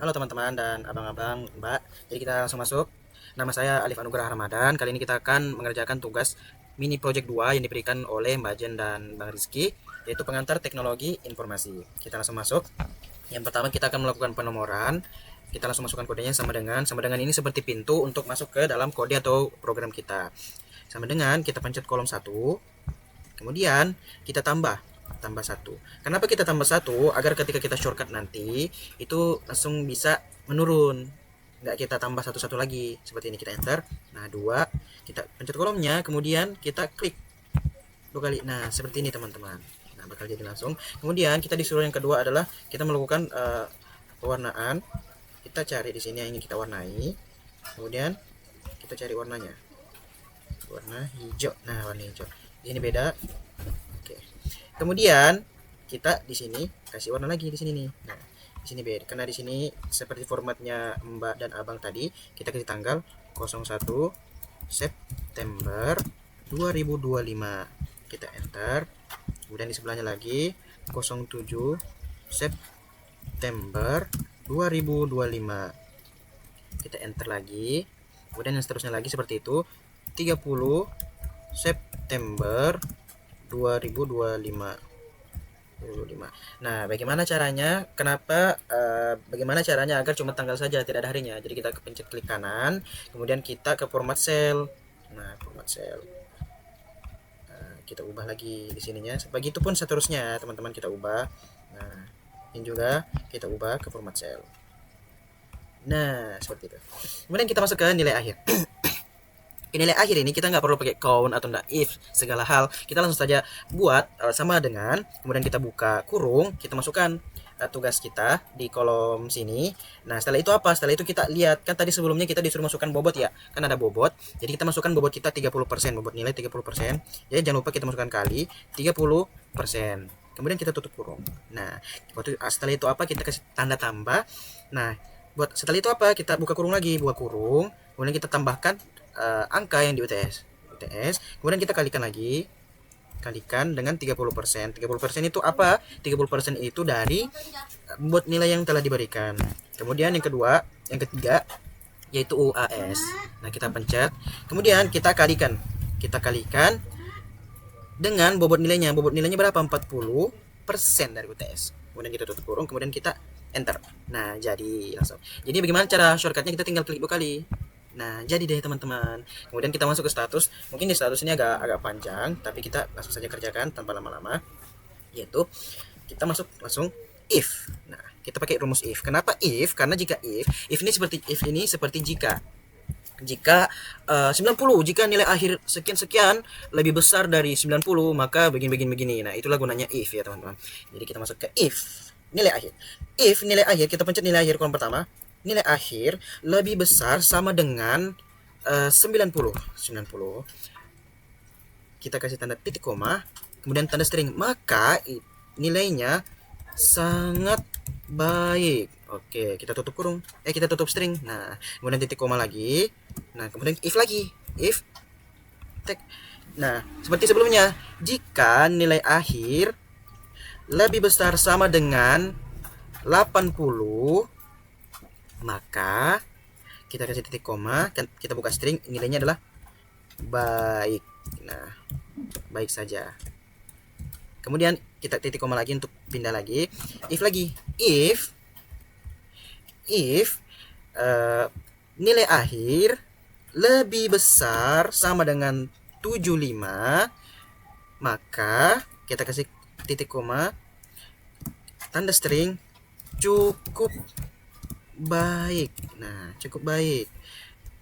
Halo teman-teman dan abang-abang, Mbak. Jadi kita langsung masuk. Nama saya Alif Anugrah Ramadan. Kali ini kita akan mengerjakan tugas mini project 2 yang diberikan oleh Mbak Jen dan Bang Rizky, yaitu pengantar teknologi informasi. Kita langsung masuk. Yang pertama kita akan melakukan penomoran. Kita langsung masukkan kodenya sama dengan ini seperti pintu untuk masuk ke dalam kode atau program kita. Sama dengan kita pencet kolom 1. Kemudian kita tambah satu. Kenapa kita tambah satu? Agar ketika kita shortcut nanti itu langsung bisa menurun, nggak kita tambah satu-satu lagi. Seperti ini, kita enter. Nah, 2, kita pencet kolomnya, kemudian kita klik 2 kali. Nah, seperti ini teman-teman. Nah, bakal jadi langsung. Kemudian kita disuruh yang kedua adalah kita melakukan pewarnaan. Kita cari di sini yang ingin kita warnai. Kemudian kita cari warnanya. Warna hijau. Nah, warna hijau. Ini beda. Oke. Kemudian kita di sini kasih warna lagi di sini nih. Nah, di sini beda karena di sini seperti formatnya Mbak dan Abang tadi, kita kasih tanggal 01 September 2025. Kita enter. Kemudian di sebelahnya lagi 07 September 2025. Kita enter lagi. Kemudian yang seterusnya lagi seperti itu. 30 September 2025. Nah, bagaimana caranya? Bagaimana caranya agar cuma tanggal saja, tidak ada harinya? Jadi kita pencet klik kanan, kemudian kita ke format cell. Nah, format cell. Kita ubah lagi di sininya. Begitupun seterusnya, teman-teman, kita ubah. Nah, ini juga kita ubah ke format cell. Nah, seperti itu. Kemudian kita masuk ke nilai akhir. Nilai akhir ini kita nggak perlu pakai count atau enggak if segala hal, kita langsung saja buat sama dengan, kemudian kita buka kurung, kita masukkan tugas kita di kolom sini. Nah, setelah itu apa? Setelah itu kita lihat, kan tadi sebelumnya kita disuruh masukkan bobot ya, kan ada bobot. Jadi kita masukkan bobot kita 30%, bobot nilai 30%. Jadi jangan lupa kita masukkan kali 30%. Kemudian kita tutup kurung. Nah, setelah itu apa? Kita kasih tanda tambah. Nah, setelah itu apa? Kita buka kurung lagi, buka kurung. Kemudian kita tambahkan angka yang di UTS. Kemudian kita kalikan lagi. Kalikan dengan 30%. 30% itu apa? 30% itu dari bobot nilai yang telah diberikan. Kemudian yang ketiga yaitu UAS. Nah, kita pencet. Kemudian kita kalikan. Kita kalikan dengan bobot nilainya. Bobot nilainya berapa? 40% dari UTS. Kemudian kita tutup kurung, kemudian kita enter. Nah, jadi langsung. Jadi bagaimana cara shortcutnya? Kita tinggal klik 2 kali. Nah, jadi deh teman-teman. Kemudian kita masuk ke status. Mungkin di status ini agak panjang, tapi kita langsung saja kerjakan tanpa lama-lama. Yaitu kita masuk langsung if. Nah, kita pakai rumus if. Kenapa if? Karena jika if ini seperti jika 90, jika nilai akhir sekian-sekian lebih besar dari 90, maka begini. Nah, itulah gunanya if ya, teman-teman. Jadi kita masuk ke if nilai akhir. If nilai akhir, kita pencet nilai akhir kolom pertama. Nilai akhir lebih besar sama dengan 90. Kita kasih tanda titik koma, kemudian tanda string, maka nilainya sangat baik. Oke, kita tutup kurung. Kita tutup string. Nah, kemudian titik koma lagi. Nah, kemudian if lagi. If tek. Nah, seperti sebelumnya, jika nilai akhir lebih besar sama dengan 80, maka kita kasih titik koma, kita buka string, nilainya adalah baik. Nah, baik saja. Kemudian kita titik koma lagi untuk pindah lagi. If lagi. If nilai akhir lebih besar sama dengan 75, maka kita kasih titik koma, tanda string, cukup baik. Nah, cukup baik.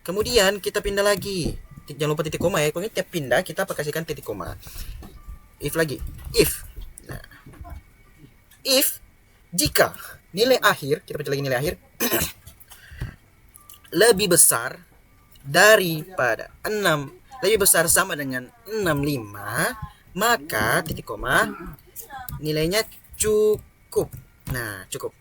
Kemudian kita pindah lagi. Jangan lupa titik koma ya. Pokoknya tiap pindah kita kasihkan titik koma. If lagi. If. Nah, if jika nilai akhir, kita baca lagi nilai akhir lebih besar daripada 6, lebih besar sama dengan 65, maka titik koma, nilainya cukup. Nah, cukup.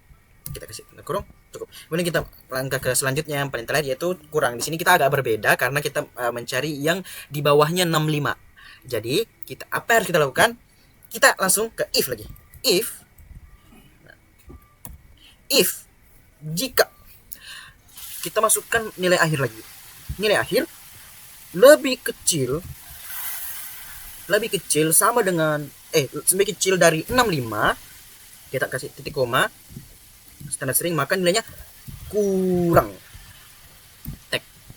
Kita kasih tanda kurung, cukup. Kemudian kita langkah ke selanjutnya yang paling terakhir, yaitu kurang. Di sini kita agak berbeda karena kita mencari yang di bawahnya 65. Jadi apa yang harus kita lakukan? Kita langsung ke if lagi. If jika kita masukkan nilai akhir lagi, nilai akhir lebih kecil sama dengan lebih kecil dari 65, kita kasih titik koma standar string, maka nilainya kurang.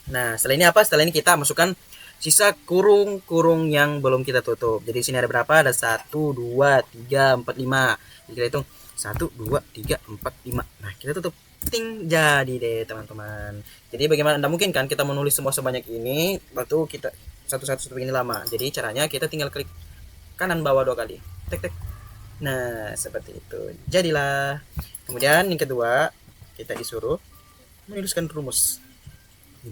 Nah, setelah ini apa? Setelah ini kita masukkan sisa kurung-kurung yang belum kita tutup. Jadi sini ada berapa? Ada 1, 2, 3, 4, 5. Jadi kita hitung 1, 2, 3, 4, 5. Nah, kita tutup. Ting, jadi deh teman-teman. Jadi bagaimana? Anda mungkin kan kita menulis semua sebanyak ini, batu kita satu-satu ini lama. Jadi caranya kita tinggal klik kanan bawah 2 kali. Tek tek. Nah, seperti itu. Jadilah. Kemudian yang kedua, kita disuruh menuliskan rumus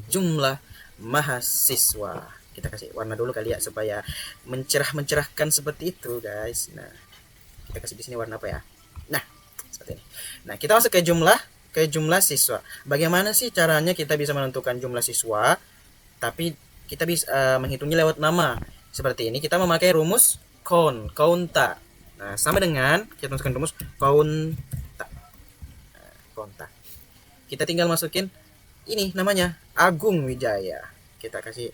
jumlah mahasiswa. Kita kasih warna dulu kali ya supaya mencerahkan seperti itu, guys. Nah, kita kasih di sini warna apa ya? Nah, seperti ini. Nah, kita masuk ke jumlah siswa. Bagaimana sih caranya kita bisa menentukan jumlah siswa tapi kita bisa menghitungnya lewat nama? Seperti ini, kita memakai rumus counta. Nah, sama dengan kita masukkan rumus counta. Kita tinggal masukin ini namanya Agung Wijaya. Kita kasih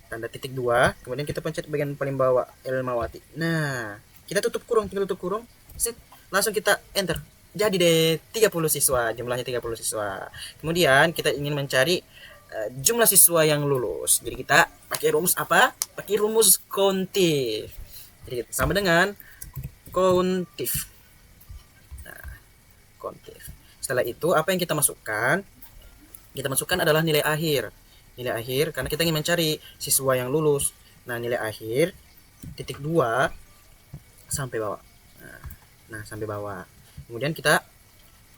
tanda titik 2, kemudian kita pencet bagian paling bawah Elmawati. Nah, kita tinggal tutup kurung, set, langsung kita enter. Jadi deh 30 siswa, jumlahnya 30 siswa. Kemudian kita ingin mencari jumlah siswa yang lulus. Jadi kita pakai rumus apa? Pakai rumus countif. Jadi sama dengan countif. Nah, countif. Setelah itu apa yang kita masukkan? Kita masukkan adalah nilai akhir. Nilai akhir karena kita ingin mencari siswa yang lulus. Nah, nilai akhir titik 2 sampai bawah. Nah, sampai bawah. Kemudian kita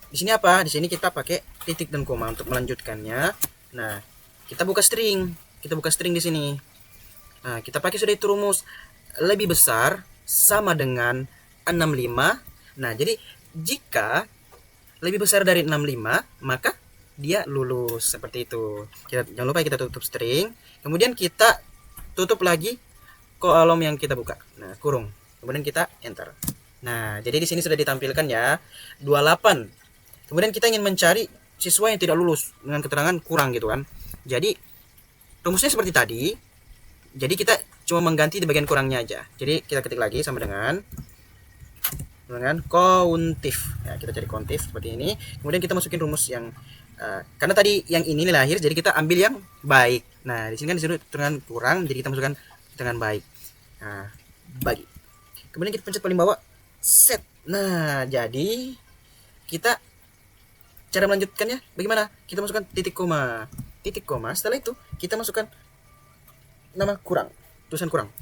di sini apa? Di sini kita pakai titik dan koma untuk melanjutkannya. Nah, kita buka string di sini. Nah, kita pakai sudah itu rumus lebih besar sama dengan 65. Nah, jadi jika lebih besar dari 65, maka dia lulus, seperti itu. Jangan lupa kita tutup string, kemudian kita tutup lagi kolom yang kita buka. Nah, kurung. Kemudian kita enter. Nah, jadi di sini sudah ditampilkan ya 28. Kemudian kita ingin mencari siswa yang tidak lulus dengan keterangan kurang gitu kan. Jadi rumusnya seperti tadi. Jadi kita cuma mengganti di bagian kurangnya aja. Jadi kita ketik lagi sama dengan countif. Ya, kita cari countif seperti ini. Kemudian kita masukin rumus yang karena tadi yang ini nilai akhir, jadi kita ambil yang baik. Nah, di sini kan disuruh dengan kurang, jadi kita masukkan dengan baik. Nah, bagi. Kemudian kita pencet paling bawah set. Nah, jadi kita cara melanjutkannya bagaimana? Kita masukkan titik koma. Setelah itu kita masukkan nama kurang, tulisan kurang.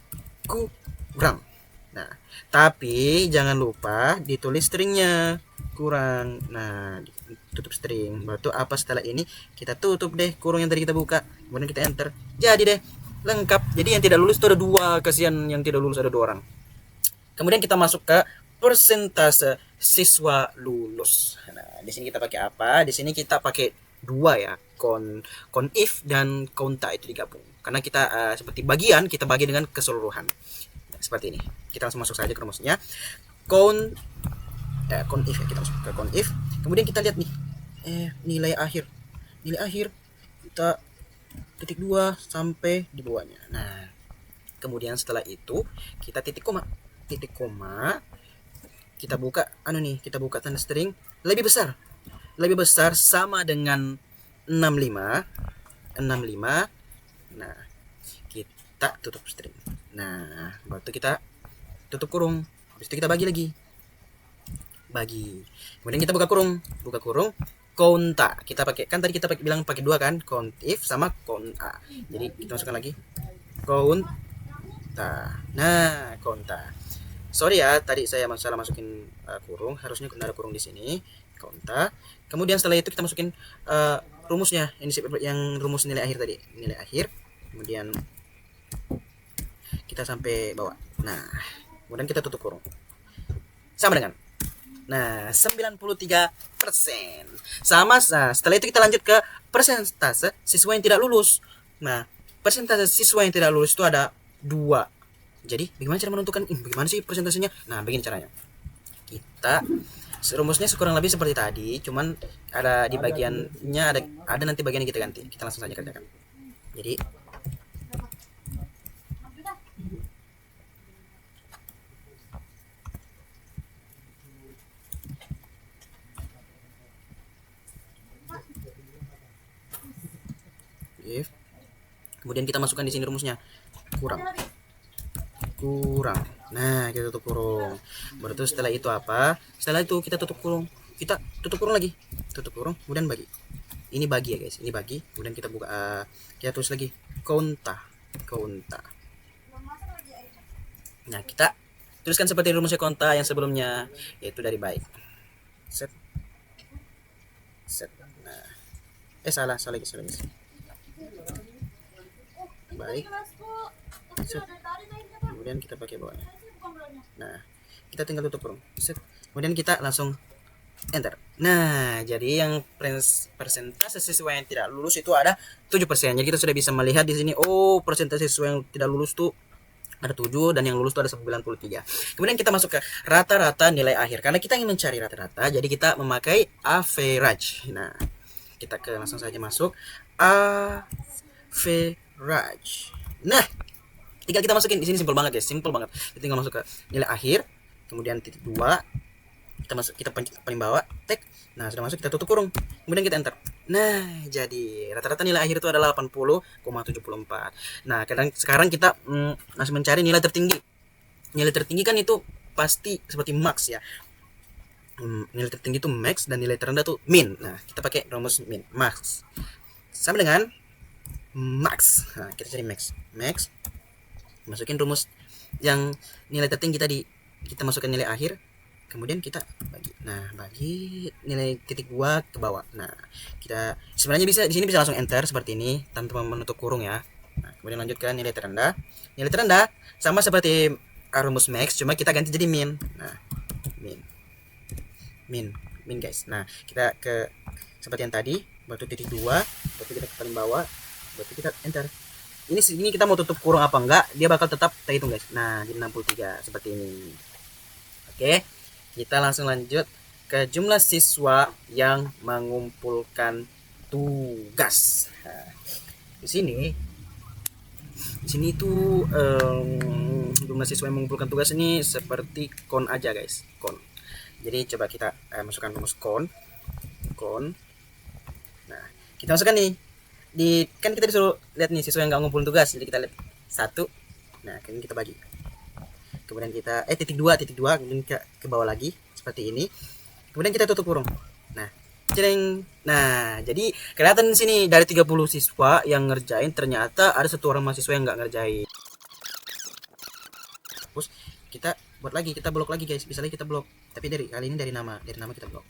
Nah, tapi jangan lupa ditulis stringnya kurang. Nah, tutup string. Baru apa setelah ini kita tutup deh kurung yang tadi kita buka. Kemudian kita enter. Jadi deh lengkap. Jadi yang tidak lulus itu ada 2, kasihan yang tidak lulus ada 2 orang. Kemudian kita masuk ke persentase siswa lulus. Nah, di sini kita pakai apa? Di sini kita pakai 2 ya. Conif dan counta itu digabung. Karena kita seperti bagian, kita bagi dengan keseluruhan. Nah, seperti ini. Kita langsung masuk saja ke rumusnya. Conif ya, kita masuk ke conif. Kemudian kita lihat nih nilai akhir kita titik 2 sampai di bawahnya. Nah, kemudian setelah itu kita titik koma, kita buka kita buka tanda string lebih besar sama dengan 65. Nah, kita tutup string. Nah, baru kita tutup kurung. Habis itu kita bagi. Kemudian kita buka kurung, counta. Kita pakai kan tadi kita bilang pakai 2 kan, countif sama counta. Jadi kita masukkan lagi counta. Nah, counta. Sorry ya, tadi saya salah masukin kurung, harusnya ada kurung di sini, counta. Kemudian setelah itu kita masukin rumusnya, yang rumus nilai akhir tadi, nilai akhir. Kemudian kita sampai bawah. Nah, kemudian kita tutup kurung. Sama dengan 93%. Sama. Nah, setelah itu kita lanjut ke persentase siswa yang tidak lulus. Nah, persentase siswa yang tidak lulus itu ada 2. Jadi, bagaimana cara menentukan bagaimana sih persentasenya? Nah, begini caranya. Kita Rumusnya kurang lebih seperti tadi, cuman ada di bagiannya ada nanti bagian yang kita ganti. Kita langsung saja kerjakan. Jadi if, kemudian kita masukkan di sini rumusnya kurang. Nah, kita tutup kurung. Baru setelah itu apa? Setelah itu kita tutup kurung. Kita tutup kurung lagi. Tutup kurung, kemudian bagi. Ini bagi ya guys. Ini bagi. Kemudian kita buka. Kita tulis lagi konta. Nah, kita tuliskan seperti rumusnya konta yang sebelumnya, yaitu dari baik. Set. Nah. Salah lagi. Baik. Set. Kemudian kita pakai bawahnya. Nah, kita tinggal tutup kurung. Set. Kemudian kita langsung enter. Nah, jadi yang persentase siswa yang tidak lulus itu ada 7%. Jadi kita sudah bisa melihat di sini, oh, persentase siswa yang tidak lulus tuh ada 7 dan yang lulus itu ada 93. Kemudian kita masuk ke rata-rata nilai akhir. Karena kita ingin mencari rata-rata, jadi kita memakai average. Nah, kita langsung saja masuk average. Nah, tinggal kita masukin di sini, simpel banget guys, simpel banget. Kita tinggal masuk ke nilai akhir, kemudian titik 2, kita pencet paling bawah, tag. Nah, sudah masuk, kita tutup kurung, kemudian kita enter. Nah, jadi rata-rata nilai akhir itu adalah 80,74. Nah, sekarang kita masih mencari nilai tertinggi. Nilai tertinggi kan itu pasti seperti max ya. Nilai tertinggi itu max dan nilai terendah itu min. Nah, kita pakai rumus min, max sama dengan max. Nah, kita cari max. Masukin rumus yang nilai tertinggi tadi, kita masukkan nilai akhir, kemudian kita bagi. Nah, bagi nilai titik 2 ke bawah. Nah, kita sebenarnya bisa di sini bisa langsung enter seperti ini tanpa menutup kurung ya. Nah, kemudian lanjutkan nilai terendah. Nilai terendah sama seperti rumus max, cuma kita ganti jadi min. Nah, min guys. Nah, kita ke seperti yang tadi, batu titik 2, batu kita ke paling bawah, batu kita enter. Ini kita mau tutup kurung apa enggak, dia bakal tetap terhitung guys. Nah, jadi 63 seperti ini. Oke, kita langsung lanjut ke jumlah siswa yang mengumpulkan tugas. Nah, di sini itu jumlah siswa yang mengumpulkan tugas ini seperti kon aja guys, kon. Jadi coba kita masukkan rumus kon. Nah, kita masukkan nih. Kan kita disuruh lihat nih siswa yang nggak ngumpulin tugas, jadi kita lihat 1. Nah, kemudian kita bagi, kemudian kita titik 2, kemudian ke bawah lagi seperti ini, kemudian kita tutup kurung. Nah, jreng. Nah, jadi kelihatan di sini dari 30 siswa yang ngerjain, ternyata ada 1 orang mahasiswa yang nggak ngerjain. Terus kita buat lagi, kita blok lagi guys, bisa lagi kita blok, tapi kali ini dari nama kita blok,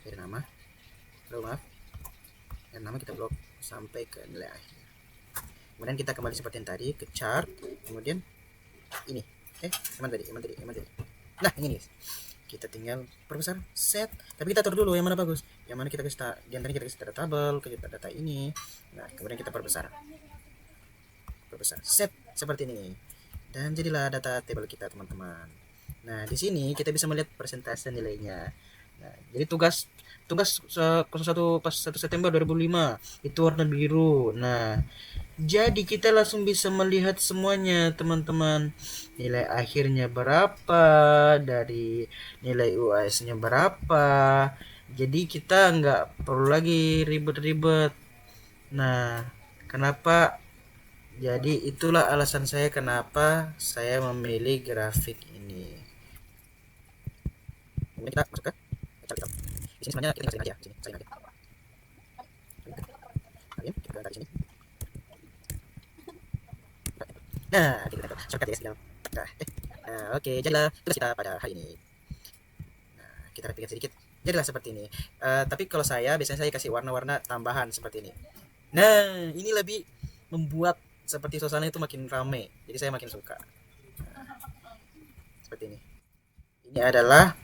dari nama kita blok sampai ke nilai akhir. Kemudian kita kembali seperti yang tadi ke chart, kemudian ini teman tadi. Nah, ini guys, kita tinggal perbesar, set. Tapi kita atur dulu yang mana bagus, yang mana kita kasih diantaranya kita kasih data tabel, kita data ini. Nah, kemudian kita perbesar, set seperti ini, dan jadilah data tabel kita teman-teman. Nah, di sini kita bisa melihat persentase nilainya. Nah, jadi tugas 01 pas 1 September 2005 itu warna biru. Nah, jadi kita langsung bisa melihat semuanya teman-teman. Nilai akhirnya berapa, dari nilai UAS-nya berapa. Jadi kita nggak perlu lagi ribet-ribet. Nah, kenapa? Jadi itulah alasan saya kenapa saya memilih grafik ini. Kemudian kita masuk ke di sini sebenarnya kita tinggal aja, sini saling aja. Kita dari sini. Nah, kita shortcut ya sedang. Nah, oke, jadilah tugas kita pada hari ini. Nah, kita rapikan sedikit. Jadilah seperti ini. Tapi kalau biasanya saya kasih warna-warna tambahan seperti ini. Nah, ini lebih membuat seperti suasana itu makin ramai. Jadi saya makin suka. Nah, seperti ini. Ini adalah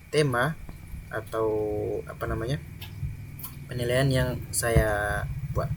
tema atau penilaian yang saya buat.